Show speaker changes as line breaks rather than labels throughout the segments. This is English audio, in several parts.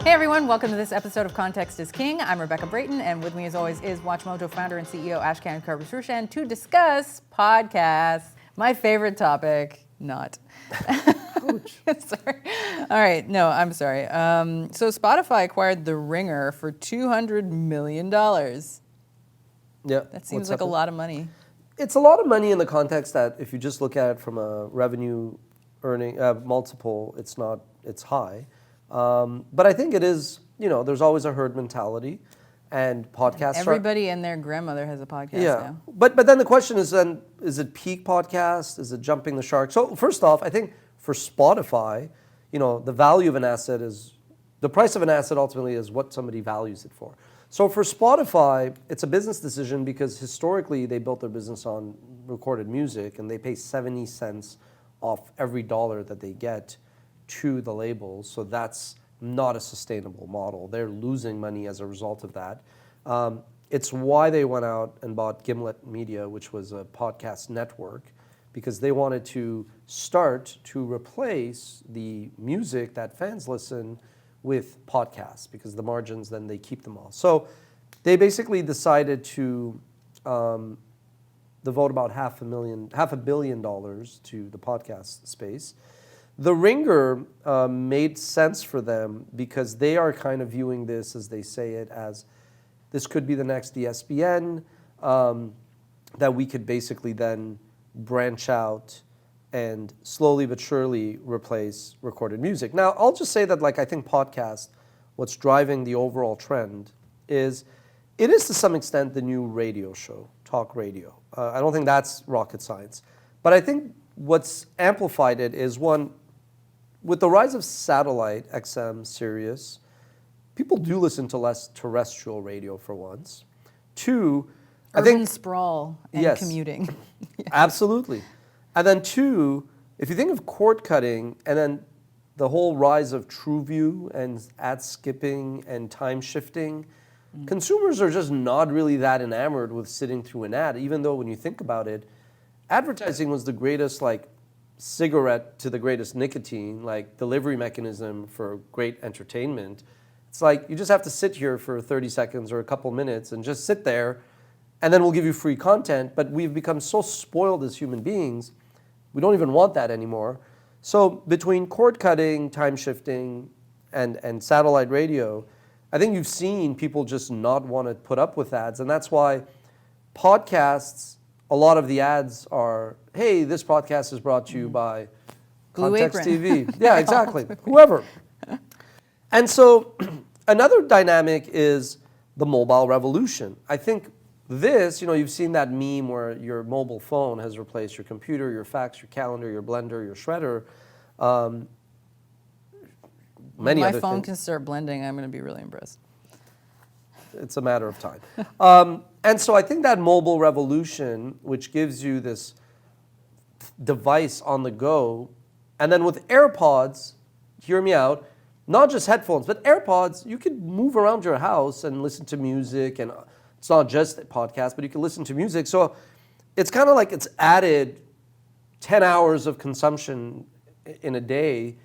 Hey everyone, welcome to this episode of Context is King. I'm Rebecca Brayton, and with me as always is WatchMojo founder and CEO Ashkan Karbasfrooshan to discuss podcasts. My favorite topic, not. Sorry. All right, no, I'm sorry. So Spotify acquired The Ringer for $200 million.
Yeah.
That seems like a lot of money.
It's a lot of money in the context that if you just look at it from a revenue earning multiple, it's high. But I think it is, there's always a herd mentality, and podcasts.
Everybody and their grandmother has a podcast now.
But then the question is then, is it peak podcast? Is it jumping the shark? So first off, I think for Spotify, the value of an asset is, the price of an asset ultimately is what somebody values it for. So for Spotify, it's a business decision because historically they built their business on recorded music and they pay 70 cents off every dollar that they get to the labels, so that's not a sustainable model. They're losing money as a result of that. It's why they went out and bought Gimlet Media, which was a podcast network, because they wanted to start to replace the music that fans listen with podcasts, because the margins, then they keep them all. So they basically decided to devote about $500 million to the podcast space. The Ringer made sense for them because they are kind of viewing this, as they say it, as this could be the next ESPN, that we could basically then branch out and slowly but surely replace recorded music. Now, I'll just say that, I think podcast, what's driving the overall trend is, it is to some extent the new radio show, talk radio. I don't think that's rocket science. But I think what's amplified it is, one, with the rise of satellite, XM, Sirius, people do listen to less terrestrial radio for once. Two,
Urban sprawl and commuting.
Yeah. Absolutely. And then two, if you think of cord cutting and then the whole rise of TrueView and ad skipping and time shifting, consumers are just not really that enamored with sitting through an ad, even though when you think about it, advertising was the greatest cigarette to the greatest nicotine, delivery mechanism for great entertainment. It's you just have to sit here for 30 seconds or a couple minutes and just sit there, and then we'll give you free content. But we've become so spoiled as human beings, we don't even want that anymore. So between cord cutting, time shifting, and satellite radio, I think you've seen people just not want to put up with ads. And that's why podcasts, a lot of the ads are, hey, this podcast is brought to you by ContextTV. Yeah, exactly. Whoever. And so another dynamic is the mobile revolution. I think this, you've seen that meme where your mobile phone has replaced your computer, your fax, your calendar, your blender, your shredder. Many other things.
My phone can start blending, I'm going to be really impressed.
It's a matter of time. And so I think that mobile revolution, which gives you this device on the go, and then with AirPods, hear me out, not just headphones, but AirPods, you could move around your house and listen to music, and it's not just a podcast, but you can listen to music. So it's kind of it's added 10 hours of consumption in a day.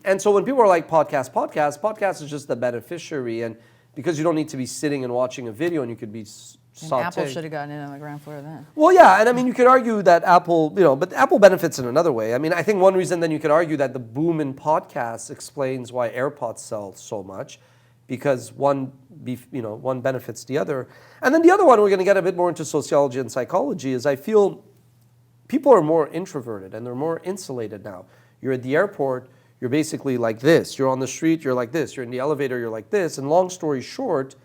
And so when people are like podcast is just the beneficiary, and because you don't need to be sitting and watching a video, and you could be sauteing.
Apple should have gotten in on the ground floor of that.
Well, yeah, and I mean, you could argue that Apple, but Apple benefits in anher way. I mean, I think one reason then you could argue that the boom in podcasts explains why AirPods sell so much, because one benefits the other. And then the other one, we're going to get a bit more into sociology and psychology, is I feel people are more introverted and they're more insulated now. You're at the airport, you're basically like this. You're on the street, you're like this. You're in the elevator, you're like this. And long story short,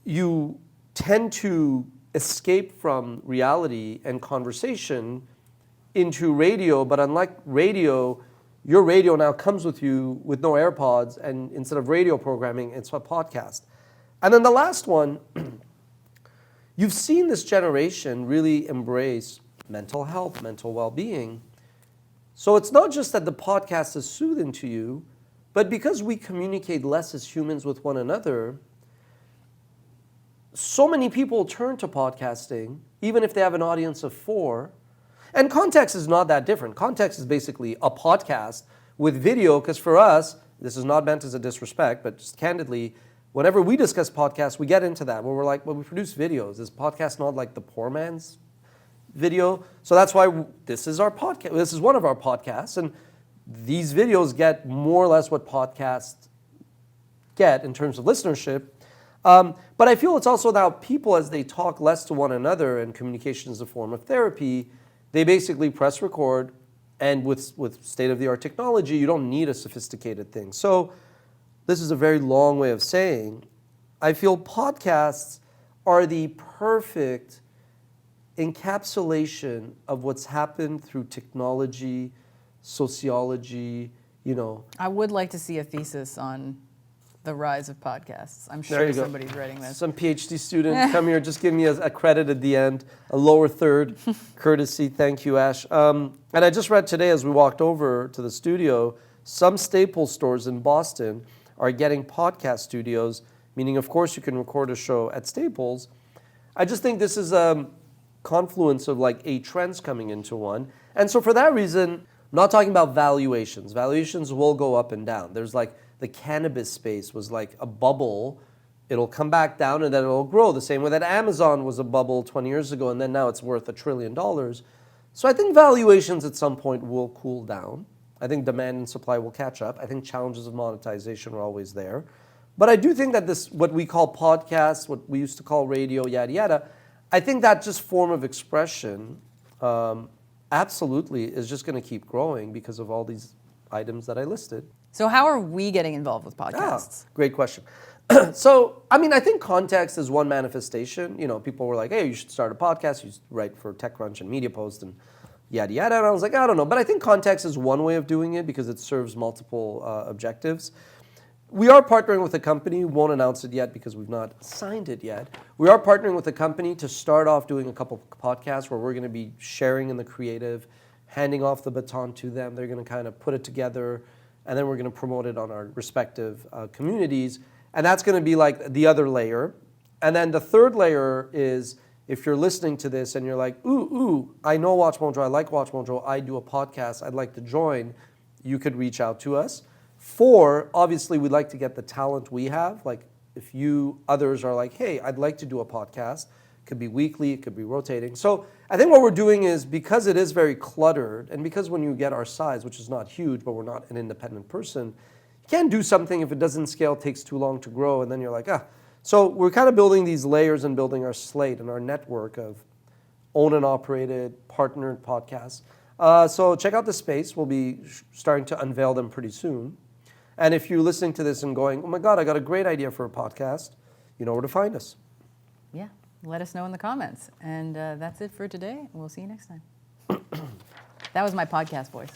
you tend to escape from reality and conversation into radio. But unlike radio, your radio now comes with you with no AirPods. And instead of radio programming, it's a podcast. And then the last one, you've seen this generation really embrace mental health, mental well-being. So it's not just that the podcast is soothing to you, but because we communicate less as humans with one another, so many people turn to podcasting, even if they have an audience of 4. And Context is not that different. Context is basically a podcast with video, because for us, this is not meant as a disrespect, but just candidly, whenever we discuss podcasts, we get into that where we're like, well, we produce videos. Is podcast not like the poor man's video? So that's why this is our podcast. This is one of our podcasts, and these videos get more or less what podcasts get in terms of listenership. But I feel it's also now people, as they talk less to one another, and communication is a form of therapy, they basically press record, and with state-of-the-art technology, you don't need a sophisticated thing. So this is a very long way of saying, I feel podcasts are the perfect encapsulation of what's happened through technology, sociology,
I would like to see a thesis on the rise of podcasts. I'm
There
sure
you go.
somebody's writing this.
Some PhD student, come here, just give me a credit at the end, a lower third, courtesy. Thank you, Ash. And I just read today as we walked over to the studio, some Staples stores in Boston are getting podcast studios, meaning, of course, you can record a show at Staples. I just think this is a confluence of like 8 trends coming into one. And so for that reason, I'm not talking about valuations. Valuations will go up and down. There's like the cannabis space was like a bubble. It'll come back down and then it'll grow the same way that Amazon was a bubble 20 years ago and then now it's worth $1 trillion. So I think valuations at some point will cool down. I think demand and supply will catch up. I think challenges of monetization are always there. But I do think that this, what we call podcasts, what we used to call radio, yada, yada, I think that just form of expression absolutely is just going to keep growing because of all these items that I listed.
So how are we getting involved with podcasts?
Great question. So, I mean, I think context is one manifestation. People were like, hey, you should start a podcast. You should write for TechCrunch and Media Post and yada, yada. And I was like, I don't know. But I think context is one way of doing it because it serves multiple objectives. We are partnering with a company. We won't announce it yet because we've not signed it yet. We are partnering with a company to start off doing a couple podcasts where we're going to be sharing in the creative, handing off the baton to them. They're going to kind of put it together, and then we're going to promote it on our respective communities. And that's going to be like the other layer. And then the third layer is if you're listening to this and you're like, ooh, I know WatchMojo, I like WatchMojo, I do a podcast, I'd like to join, you could reach out to us. 4, obviously we'd like to get the talent we have. Like if others are like, hey, I'd like to do a podcast. It could be weekly, it could be rotating. So I think what we're doing is, because it is very cluttered, and because when you get our size, which is not huge, but we're not an independent person, you can't do something if it doesn't scale, takes too long to grow, and then you're like, So we're kind of building these layers and building our slate and our network of owned and operated, partnered podcasts. So check out the space. We'll be starting to unveil them pretty soon. And if you're listening to this and going, oh my God, I got a great idea for a podcast, you know where to find us.
Yeah, let us know in the comments. And that's it for today. We'll see you next time. That was my podcast voice.